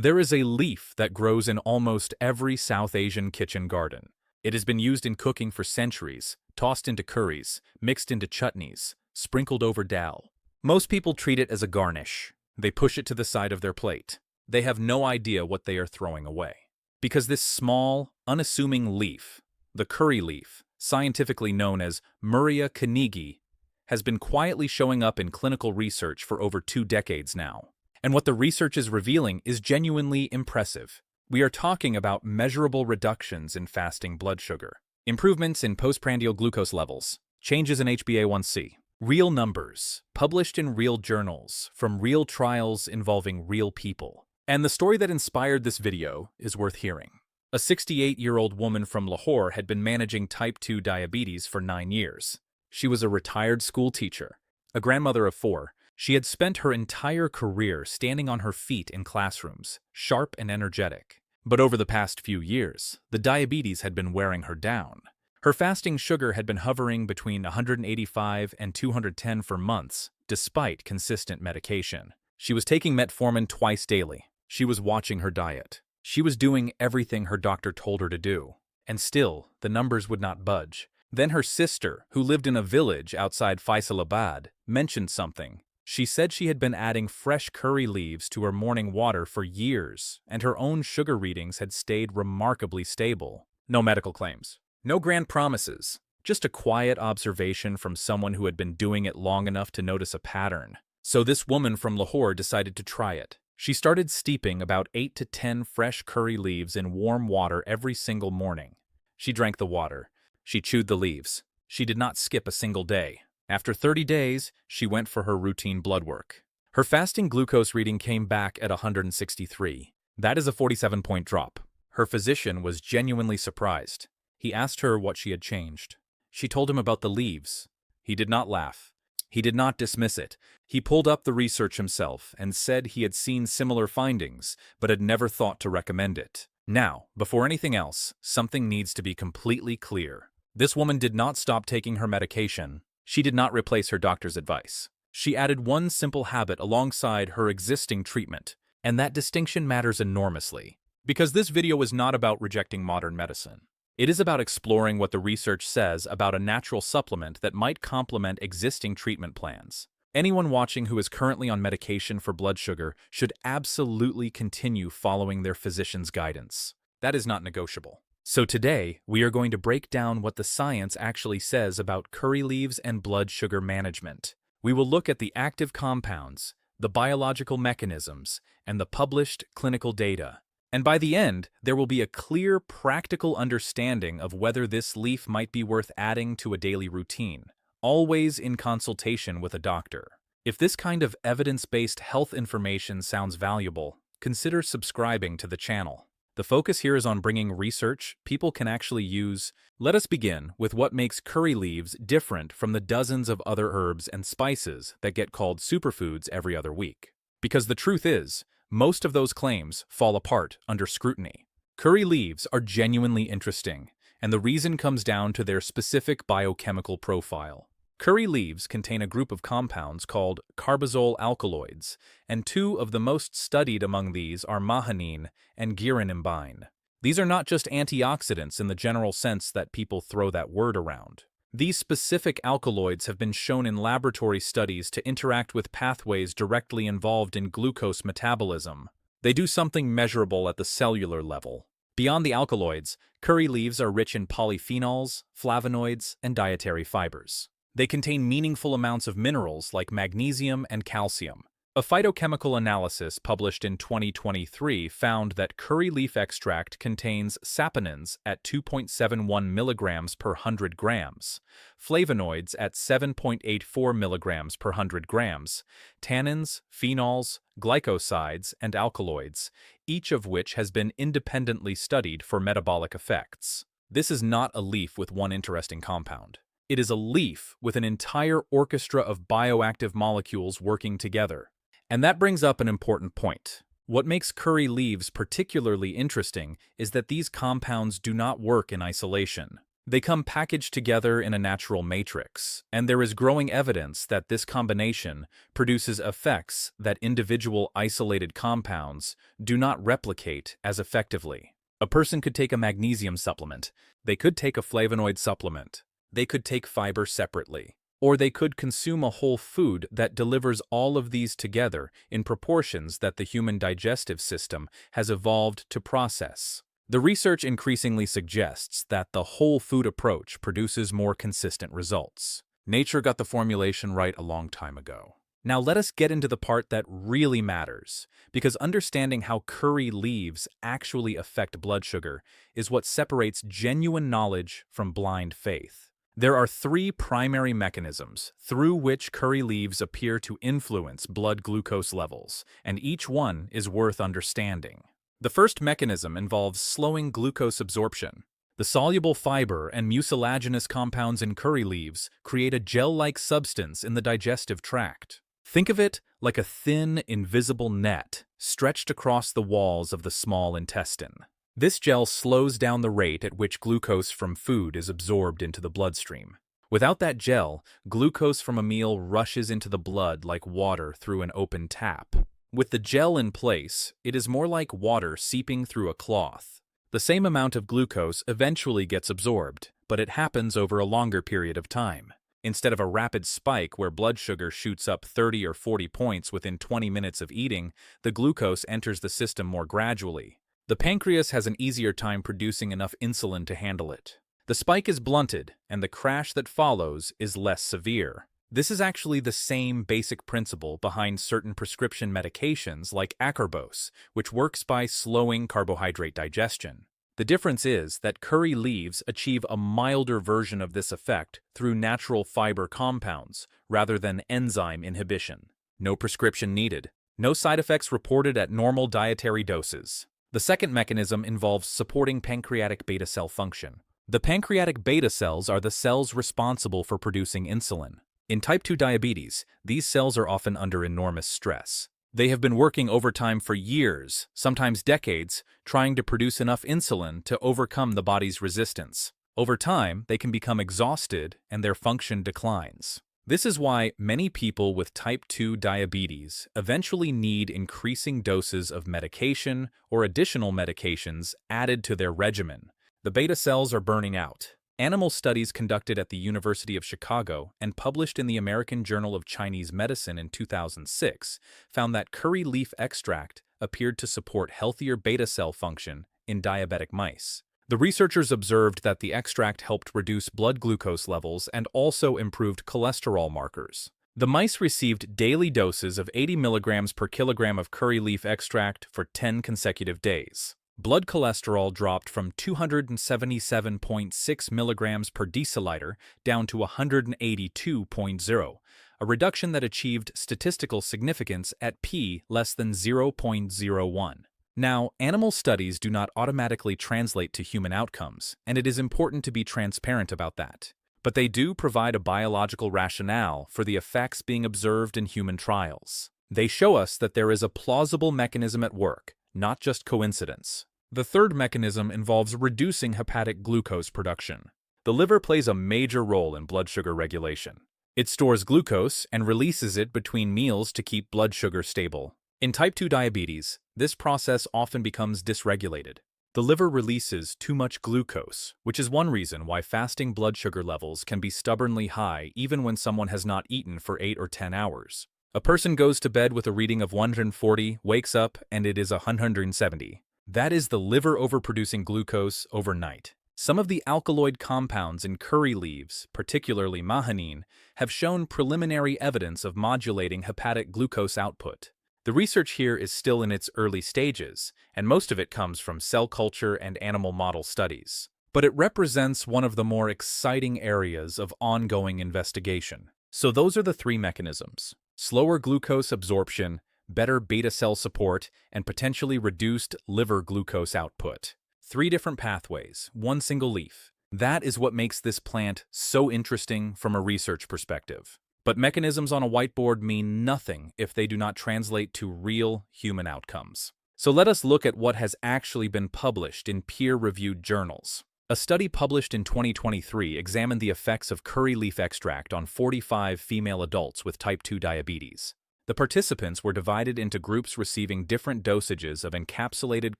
There is a leaf that grows in almost every South Asian kitchen garden. It has been used in cooking for centuries, tossed into curries, mixed into chutneys, sprinkled over dal. Most people treat it as a garnish. They push it to the side of their plate. They have no idea what they are throwing away. Because this small, unassuming leaf, the curry leaf, scientifically known as Murraya Koenigii, has been quietly showing up in clinical research for over 2 decades now. And what the research is revealing is genuinely impressive. We are talking about measurable reductions in fasting blood sugar, improvements in postprandial glucose levels, changes in HbA1c, real numbers, published in real journals, from real trials involving real people. And the story that inspired this video is worth hearing. A 68-year-old woman from Lahore had been managing type 2 diabetes for 9 years. She was a retired school teacher, a grandmother of 4. She had spent her entire career standing on her feet in classrooms, sharp and energetic. But over the past few years, the diabetes had been wearing her down. Her fasting sugar had been hovering between 185 and 210 for months, despite consistent medication. She was taking metformin twice daily. She was watching her diet. She was doing everything her doctor told her to do. And still, the numbers would not budge. Then her sister, who lived in a village outside Faisalabad, mentioned something. She said she had been adding fresh curry leaves to her morning water for years, and her own sugar readings had stayed remarkably stable. No medical claims. No grand promises. Just a quiet observation from someone who had been doing it long enough to notice a pattern. So this woman from Lahore decided to try it. She started steeping about 8 to 10 fresh curry leaves in warm water every single morning. She drank the water. She chewed the leaves. She did not skip a single day. After 30 days, she went for her routine blood work. Her fasting glucose reading came back at 163. That is a 47-point drop. Her physician was genuinely surprised. He asked her what she had changed. She told him about the leaves. He did not laugh. He did not dismiss it. He pulled up the research himself and said he had seen similar findings, but had never thought to recommend it. Now, before anything else, something needs to be completely clear. This woman did not stop taking her medication. She did not replace her doctor's advice. She added one simple habit alongside her existing treatment, and that distinction matters enormously. Because this video is not about rejecting modern medicine. It is about exploring what the research says about a natural supplement that might complement existing treatment plans. Anyone watching who is currently on medication for blood sugar should absolutely continue following their physician's guidance. That is not negotiable. So today, we are going to break down what the science actually says about curry leaves and blood sugar management. We will look at the active compounds, the biological mechanisms, and the published clinical data. And by the end, there will be a clear, practical understanding of whether this leaf might be worth adding to a daily routine, always in consultation with a doctor. If this kind of evidence-based health information sounds valuable, consider subscribing to the channel. The focus here is on bringing research people can actually use. Let us begin with what makes curry leaves different from the dozens of other herbs and spices that get called superfoods every other week. Because the truth is, most of those claims fall apart under scrutiny. Curry leaves are genuinely interesting, and the reason comes down to their specific biochemical profile. Curry leaves contain a group of compounds called carbazole alkaloids, and 2 of the most studied among these are mahanine and gyrinembine. These are not just antioxidants in the general sense that people throw that word around. These specific alkaloids have been shown in laboratory studies to interact with pathways directly involved in glucose metabolism. They do something measurable at the cellular level. Beyond the alkaloids, curry leaves are rich in polyphenols, flavonoids, and dietary fibers. They contain meaningful amounts of minerals like magnesium and calcium. A phytochemical analysis published in 2023 found that curry leaf extract contains saponins at 2.71 milligrams per 100 grams, flavonoids at 7.84 milligrams per 100 grams, tannins, phenols, glycosides, and alkaloids, each of which has been independently studied for metabolic effects. This is not a leaf with one interesting compound. It is a leaf with an entire orchestra of bioactive molecules working together. And that brings up an important point. What makes curry leaves particularly interesting is that these compounds do not work in isolation. They come packaged together in a natural matrix, and there is growing evidence that this combination produces effects that individual isolated compounds do not replicate as effectively. A person could take a magnesium supplement, they could take a flavonoid supplement, they could take fiber separately, or they could consume a whole food that delivers all of these together in proportions that the human digestive system has evolved to process. The research increasingly suggests that the whole food approach produces more consistent results. Nature got the formulation right a long time ago. Now let us get into the part that really matters, because understanding how curry leaves actually affect blood sugar is what separates genuine knowledge from blind faith. There are three primary mechanisms through which curry leaves appear to influence blood glucose levels, and each one is worth understanding. The first mechanism involves slowing glucose absorption. The soluble fiber and mucilaginous compounds in curry leaves create a gel-like substance in the digestive tract. Think of it like a thin, invisible net stretched across the walls of the small intestine. This gel slows down the rate at which glucose from food is absorbed into the bloodstream. Without that gel, glucose from a meal rushes into the blood like water through an open tap. With the gel in place, it is more like water seeping through a cloth. The same amount of glucose eventually gets absorbed, but it happens over a longer period of time. Instead of a rapid spike where blood sugar shoots up 30 or 40 points within 20 minutes of eating, the glucose enters the system more gradually. The pancreas has an easier time producing enough insulin to handle it. The spike is blunted, and the crash that follows is less severe. This is actually the same basic principle behind certain prescription medications like acarbose, which works by slowing carbohydrate digestion. The difference is that curry leaves achieve a milder version of this effect through natural fiber compounds rather than enzyme inhibition. No prescription needed. No side effects reported at normal dietary doses. The second mechanism involves supporting pancreatic beta cell function. The pancreatic beta cells are the cells responsible for producing insulin. In type 2 diabetes, these cells are often under enormous stress. They have been working overtime for years, sometimes decades, trying to produce enough insulin to overcome the body's resistance. Over time, they can become exhausted and their function declines. This is why many people with type 2 diabetes eventually need increasing doses of medication or additional medications added to their regimen. The beta cells are burning out. Animal studies conducted at the University of Chicago and published in the American Journal of Chinese Medicine in 2006 found that curry leaf extract appeared to support healthier beta cell function in diabetic mice. The researchers observed that the extract helped reduce blood glucose levels and also improved cholesterol markers. The mice received daily doses of 80 milligrams per kilogram of curry leaf extract for 10 consecutive days. Blood cholesterol dropped from 277.6 milligrams per deciliter down to 182.0, a reduction that achieved statistical significance at p less than 0.01. Now, animal studies do not automatically translate to human outcomes, and it is important to be transparent about that. But they do provide a biological rationale for the effects being observed in human trials. They show us that there is a plausible mechanism at work, not just coincidence. The third mechanism involves reducing hepatic glucose production. The liver plays a major role in blood sugar regulation. It stores glucose and releases it between meals to keep blood sugar stable. In type 2 diabetes, this process often becomes dysregulated. The liver releases too much glucose, which is one reason why fasting blood sugar levels can be stubbornly high even when someone has not eaten for 8 or 10 hours. A person goes to bed with a reading of 140, wakes up, and it is 170. That is the liver overproducing glucose overnight. Some of the alkaloid compounds in curry leaves, particularly mahanine, have shown preliminary evidence of modulating hepatic glucose output. The research here is still in its early stages, and most of it comes from cell culture and animal model studies. But it represents one of the more exciting areas of ongoing investigation. So those are the three mechanisms: slower glucose absorption, better beta cell support, and potentially reduced liver glucose output. 3 different pathways, one single leaf. That is what makes this plant so interesting from a research perspective. But mechanisms on a whiteboard mean nothing if they do not translate to real human outcomes. So let us look at what has actually been published in peer-reviewed journals. A study published in 2023 examined the effects of curry leaf extract on 45 female adults with type 2 diabetes. The participants were divided into groups receiving different dosages of encapsulated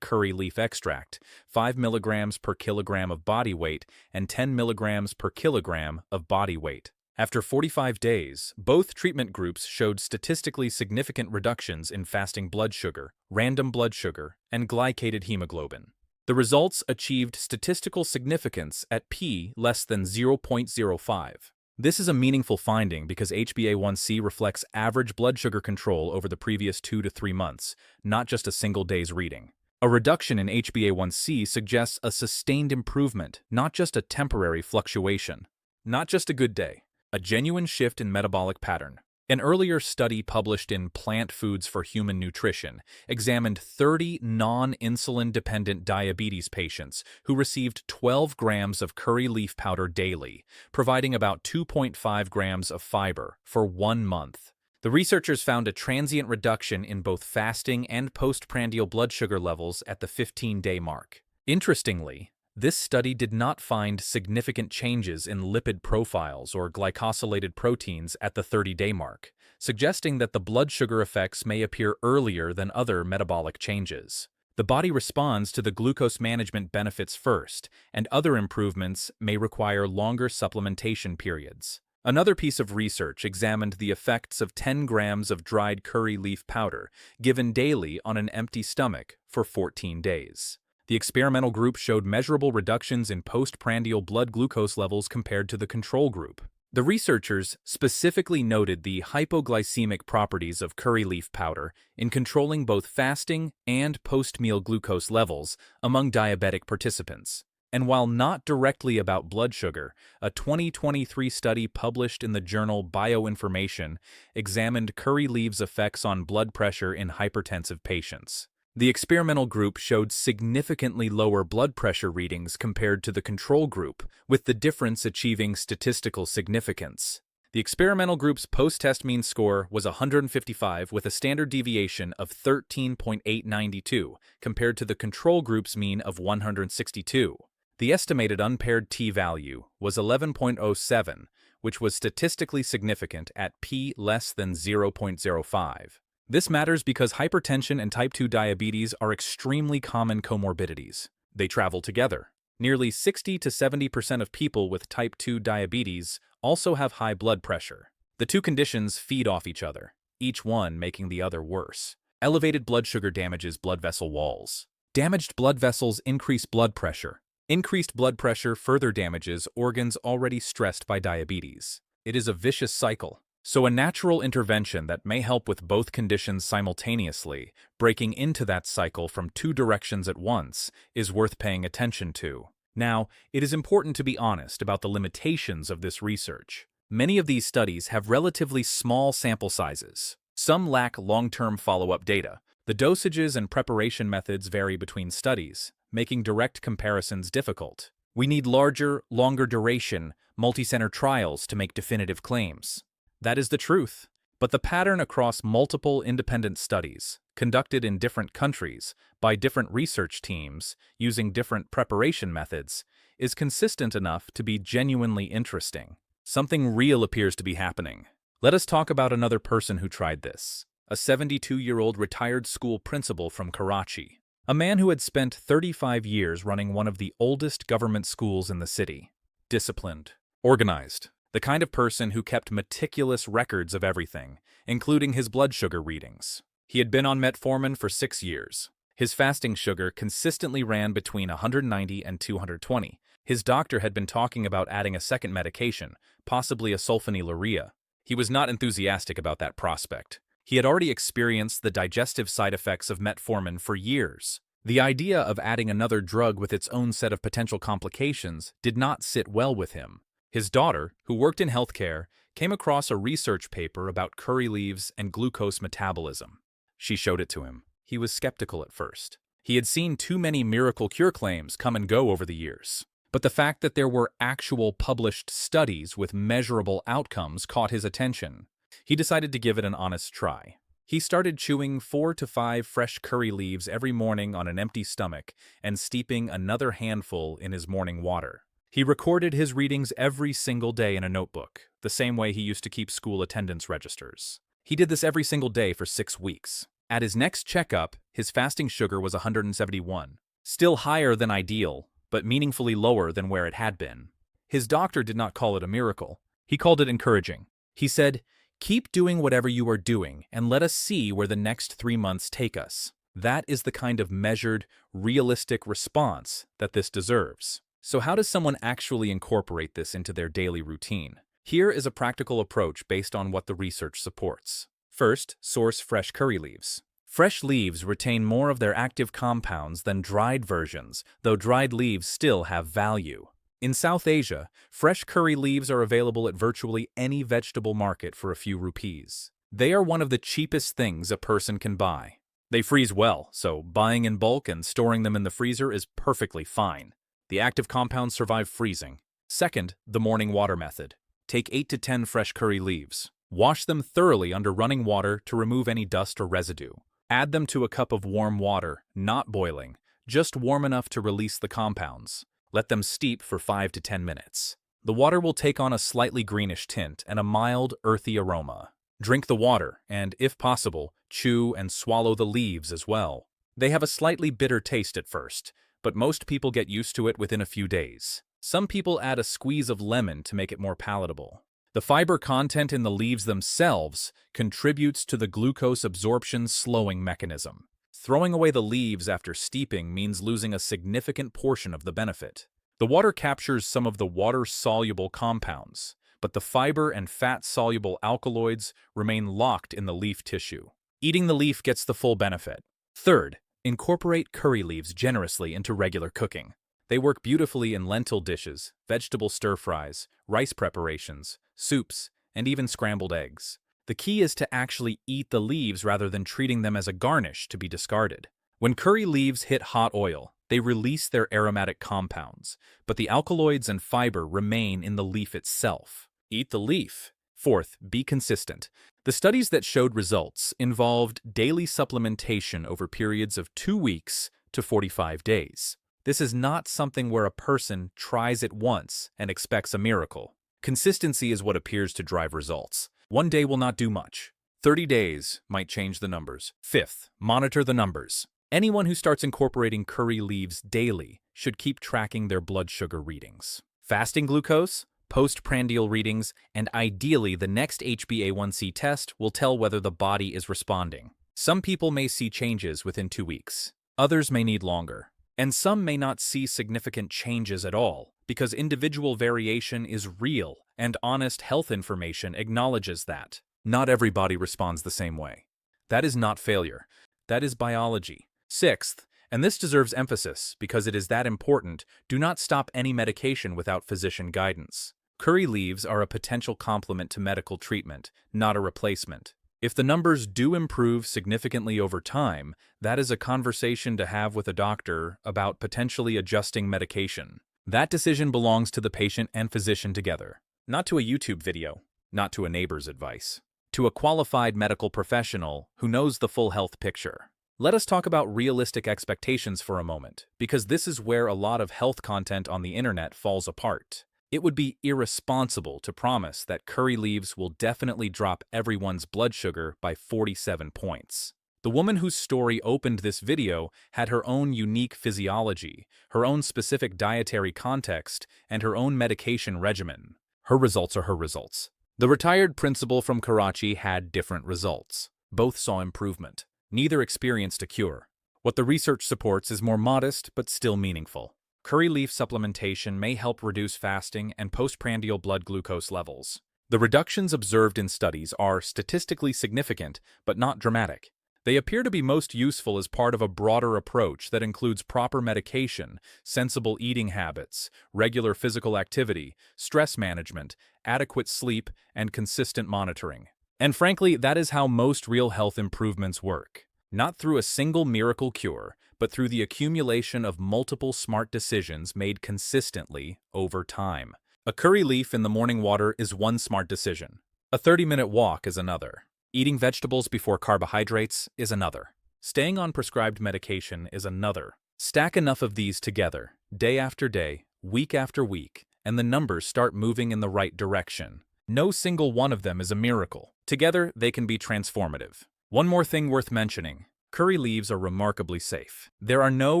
curry leaf extract, 5 mg per kilogram of body weight and 10 mg per kilogram of body weight. After 45 days, both treatment groups showed statistically significant reductions in fasting blood sugar, random blood sugar, and glycated hemoglobin. The results achieved statistical significance at p less than 0.05. This is a meaningful finding because HbA1c reflects average blood sugar control over the previous 2 to 3 months, not just a single day's reading. A reduction in HbA1c suggests a sustained improvement, not just a temporary fluctuation. Not just a good day, a genuine shift in metabolic pattern. An earlier study published in Plant Foods for Human Nutrition examined 30 non-insulin-dependent diabetes patients who received 12 grams of curry leaf powder daily, providing about 2.5 grams of fiber for 1 month. The researchers found a transient reduction in both fasting and postprandial blood sugar levels at the 15-day mark. Interestingly, this study did not find significant changes in lipid profiles or glycosylated proteins at the 30-day mark, suggesting that the blood sugar effects may appear earlier than other metabolic changes. The body responds to the glucose management benefits first, and other improvements may require longer supplementation periods. Another piece of research examined the effects of 10 grams of dried curry leaf powder given daily on an empty stomach for 14 days. The experimental group showed measurable reductions in postprandial blood glucose levels compared to the control group. The researchers specifically noted the hypoglycemic properties of curry leaf powder in controlling both fasting and post-meal glucose levels among diabetic participants. And while not directly about blood sugar, a 2023 study published in the journal Bioinformation examined curry leaves' effects on blood pressure in hypertensive patients. The experimental group showed significantly lower blood pressure readings compared to the control group, with the difference achieving statistical significance. The experimental group's post-test mean score was 155 with a standard deviation of 13.892 compared to the control group's mean of 162. The estimated unpaired t-value was 11.07, which was statistically significant at p less than 0.05. This matters because hypertension and type 2 diabetes are extremely common comorbidities. They travel together. Nearly 60 to 70% of people with type 2 diabetes also have high blood pressure. The two conditions feed off each other, each one making the other worse. Elevated blood sugar damages blood vessel walls. Damaged blood vessels increase blood pressure. Increased blood pressure further damages organs already stressed by diabetes. It is a vicious cycle. So a natural intervention that may help with both conditions simultaneously, breaking into that cycle from two directions at once, is worth paying attention to. Now, it is important to be honest about the limitations of this research. Many of these studies have relatively small sample sizes. Some lack long-term follow-up data. The dosages and preparation methods vary between studies, making direct comparisons difficult. We need larger, longer duration, multi-center trials to make definitive claims. That is the truth, but the pattern across multiple independent studies, conducted in different countries, by different research teams, using different preparation methods, is consistent enough to be genuinely interesting. Something real appears to be happening. Let us talk about another person who tried this, a 72-year-old retired school principal from Karachi, a man who had spent 35 years running one of the oldest government schools in the city. Disciplined, organized. The kind of person who kept meticulous records of everything, including his blood sugar readings. He had been on metformin for 6 years. His fasting sugar consistently ran between 190 and 220. His doctor had been talking about adding a second medication, possibly a sulfonylurea. He was not enthusiastic about that prospect. He had already experienced the digestive side effects of metformin for years. The idea of adding another drug with its own set of potential complications did not sit well with him. His daughter, who worked in healthcare, came across a research paper about curry leaves and glucose metabolism. She showed it to him. He was skeptical at first. He had seen too many miracle cure claims come and go over the years. But the fact that there were actual published studies with measurable outcomes caught his attention. He decided to give it an honest try. He started chewing 4 to 5 fresh curry leaves every morning on an empty stomach and steeping another handful in his morning water. He recorded his readings every single day in a notebook, the same way he used to keep school attendance registers. He did this every single day for 6 weeks. At his next checkup, his fasting sugar was 171, still higher than ideal, but meaningfully lower than where it had been. His doctor did not call it a miracle. He called it encouraging. He said, "Keep doing whatever you are doing and let us see where the next 3 months take us." That is the kind of measured, realistic response that this deserves. So how does someone actually incorporate this into their daily routine? Here is a practical approach based on what the research supports. First, source fresh curry leaves. Fresh leaves retain more of their active compounds than dried versions, though dried leaves still have value. In South Asia, fresh curry leaves are available at virtually any vegetable market for a few rupees. They are one of the cheapest things a person can buy. They freeze well, so buying in bulk and storing them in the freezer is perfectly fine. The active compounds survive freezing. Second, the morning water method. Take 8 to 10 fresh curry leaves. Wash them thoroughly under running water to remove any dust or residue. Add them to a cup of warm water, not boiling, just warm enough to release the compounds. Let them steep for 5 to 10 minutes. The water will take on a slightly greenish tint and a mild, earthy aroma. Drink the water and, if possible, chew and swallow the leaves as well. They have a slightly bitter taste at first, but most people get used to it within a few days. Some people add a squeeze of lemon to make it more palatable. The fiber content in the leaves themselves contributes to the glucose absorption slowing mechanism. Throwing away the leaves after steeping means losing a significant portion of the benefit. The water captures some of the water-soluble compounds, but the fiber and fat-soluble alkaloids remain locked in the leaf tissue. Eating the leaf gets the full benefit. Third, incorporate curry leaves generously into regular cooking. They work beautifully in lentil dishes, vegetable stir-fries, rice preparations, soups, and even scrambled eggs. The key is to actually eat the leaves rather than treating them as a garnish to be discarded. When curry leaves hit hot oil, they release their aromatic compounds, but the alkaloids and fiber remain in the leaf itself. Eat the leaf. Fourth, be consistent. The studies that showed results involved daily supplementation over periods of 2 weeks to 45 days. This is not something where a person tries it once and expects a miracle. Consistency is what appears to drive results. One day will not do much. 30 days might change the numbers. Fifth, monitor the numbers. Anyone who starts incorporating curry leaves daily should keep tracking their blood sugar readings. Fasting glucose, postprandial readings, and ideally the next HbA1c test will tell whether the body is responding. Some people may see changes within 2 weeks. Others may need longer. And some may not see significant changes at all, because individual variation is real, and honest health information acknowledges that. Not everybody responds the same way. That is not failure. That is biology. Sixth, and this deserves emphasis because it is that important, do not stop any medication without physician guidance. Curry leaves are a potential complement to medical treatment, not a replacement. If the numbers do improve significantly over time, that is a conversation to have with a doctor about potentially adjusting medication. That decision belongs to the patient and physician together, not to a YouTube video, not to a neighbor's advice, to a qualified medical professional who knows the full health picture. Let us talk about realistic expectations for a moment, because this is where a lot of health content on the internet falls apart. It would be irresponsible to promise that curry leaves will definitely drop everyone's blood sugar by 47 points. The woman whose story opened this video had her own unique physiology, her own specific dietary context, and her own medication regimen. Her results are her results. The retired principal from Karachi had different results. Both saw improvement. Neither experienced a cure. What the research supports is more modest but still meaningful. Curry leaf supplementation may help reduce fasting and postprandial blood glucose levels. The reductions observed in studies are statistically significant, but not dramatic. They appear to be most useful as part of a broader approach that includes proper medication, sensible eating habits, regular physical activity, stress management, adequate sleep, and consistent monitoring. And frankly, that is how most real health improvements work. Not through a single miracle cure, but through the accumulation of multiple smart decisions made consistently over time. A curry leaf in the morning water is one smart decision. A 30-minute walk is another. Eating vegetables before carbohydrates is another. Staying on prescribed medication is another. Stack enough of these together, day after day, week after week, and the numbers start moving in the right direction. No single one of them is a miracle. Together, they can be transformative. One more thing worth mentioning. Curry leaves are remarkably safe. There are no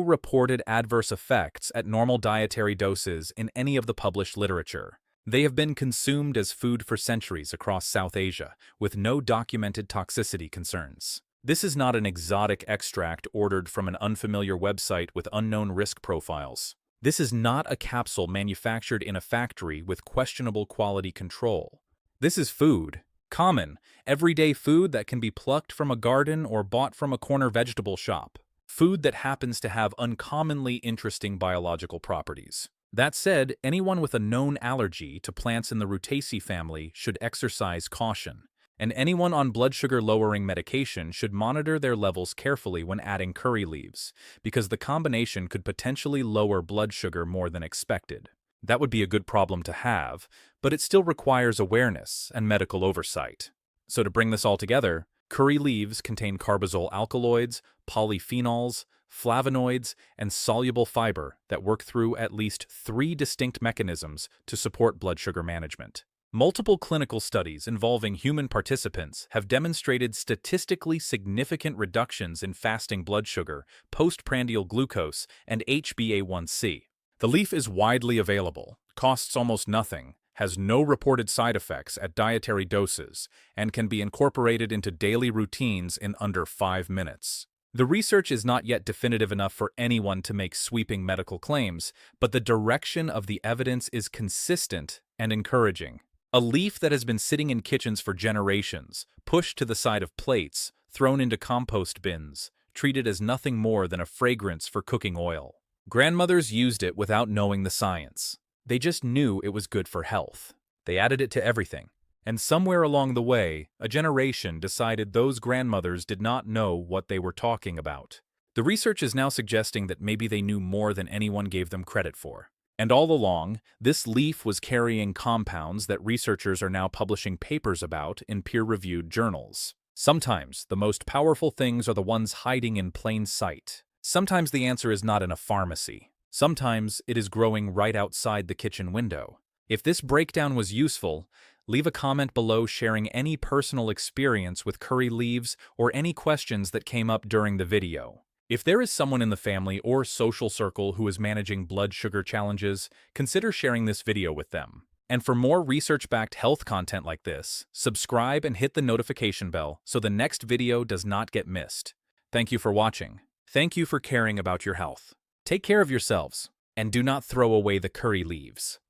reported adverse effects at normal dietary doses in any of the published literature. They have been consumed as food for centuries across South Asia, with no documented toxicity concerns. This is not an exotic extract ordered from an unfamiliar website with unknown risk profiles. This is not a capsule manufactured in a factory with questionable quality control. This is food. Common, everyday food that can be plucked from a garden or bought from a corner vegetable shop. Food that happens to have uncommonly interesting biological properties. That said, anyone with a known allergy to plants in the Rutaceae family should exercise caution, and anyone on blood sugar-lowering medication should monitor their levels carefully when adding curry leaves, because the combination could potentially lower blood sugar more than expected. That would be a good problem to have, but it still requires awareness and medical oversight. So to bring this all together, curry leaves contain carbazole alkaloids, polyphenols, flavonoids, and soluble fiber that work through at least 3 distinct mechanisms to support blood sugar management. Multiple clinical studies involving human participants have demonstrated statistically significant reductions in fasting blood sugar, postprandial glucose, and HbA1c. The leaf is widely available, costs almost nothing, has no reported side effects at dietary doses, and can be incorporated into daily routines in under 5 minutes. The research is not yet definitive enough for anyone to make sweeping medical claims, but the direction of the evidence is consistent and encouraging. A leaf that has been sitting in kitchens for generations, pushed to the side of plates, thrown into compost bins, treated as nothing more than a fragrance for cooking oil. Grandmothers used it without knowing the science. They just knew it was good for health. They added it to everything. And somewhere along the way, a generation decided those grandmothers did not know what they were talking about. The research is now suggesting that maybe they knew more than anyone gave them credit for. And all along, this leaf was carrying compounds that researchers are now publishing papers about in peer-reviewed journals. Sometimes, the most powerful things are the ones hiding in plain sight. Sometimes the answer is not in a pharmacy. Sometimes it is growing right outside the kitchen window. If this breakdown was useful, leave a comment below sharing any personal experience with curry leaves or any questions that came up during the video. If there is someone in the family or social circle who is managing blood sugar challenges, consider sharing this video with them. And for more research-backed health content like this, subscribe and hit the notification bell so the next video does not get missed. Thank you for watching. Thank you for caring about your health. Take care of yourselves, and do not throw away the curry leaves.